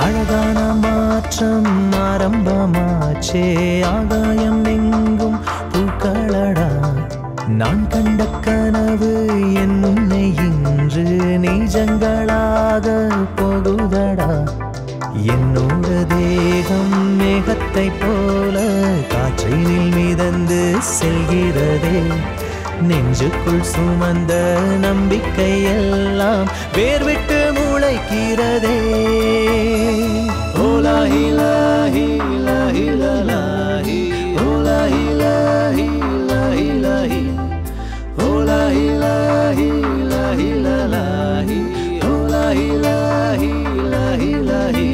அழகான மாற்றம் ஆரம்பமாச்சே ஆகாயம் எங்கும் பூக்களடா நான் கண்ட கனவு என் முன்னை இன்று நிஜங்களாக போகுதடா என்னோட தேகம் மேகத்தை போல காற்றினில் மிதந்து செல்கிறதே நெஞ்சுக்குள் சுமந்த நம்பிக்கை எல்லாம் வேர்விட்டு முளைக்கிறதே ஓலாஹி லாஹி லாஹி லாஹி ஓலாஹி லாஹி லாஹி லாஹி ஓலாஹி லாஹி லாஹி லாஹி ஓலாஹி லாஹி லாஹி லாஹி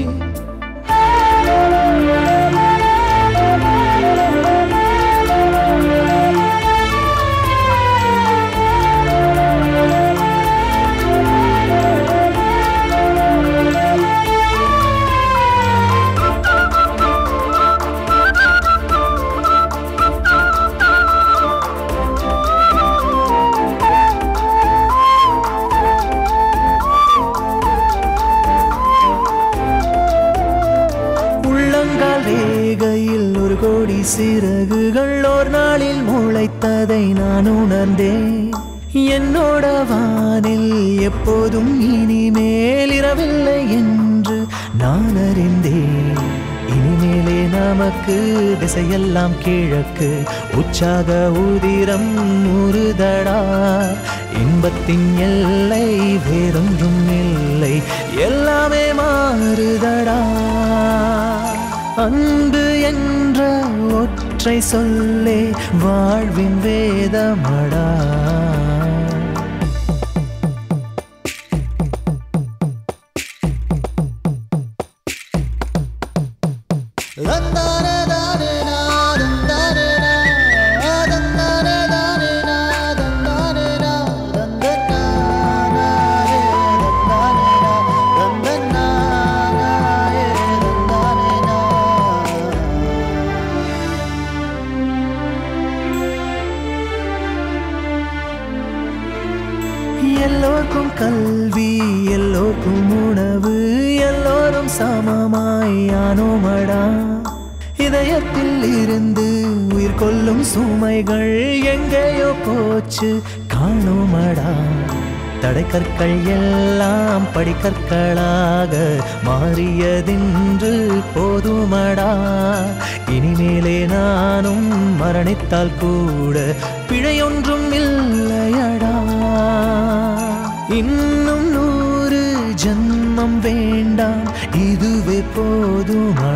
ரேகையில் ஒரு கோடி சிறகுகள் ஒரு நாளில் முளைத்ததை நான் உணர்ந்தேன் என்னோட வானில் எப்போதும் இனிமேல் இரவில்லை என்று நான் அறிந்தேன் இனிமேலே நமக்கு திசையெல்லாம் கிழக்கு உற்சாக உதிரம் உருதடா இன்பத்தின் எல்லை வேறொன்றும் இல்லை எல்லாமே மாறுதடா அன்பு என்ற ஒற்றை சொல்லே வாழ்வின் வேதமடா எல்லோருக்கும் கல்வி எல்லோருக்கும் உணவு எல்லோரும் சமமாய் ஆனோமடா இதயத்தில் இருந்து உயிர் கொள்ளும் சுமைகள் எங்கேயோ போச்சு காணோமடா தடைக்கற்கள் எல்லாம் படிக்கற்களாக மாறியதென்று போதுமடா இனிமேலே நானும் மரணித்தால் கூட பிழையொன்றும் இல்லையடா இன்னும் 100 ஜன்மம் வேண்டாம் இதுவே போதுமா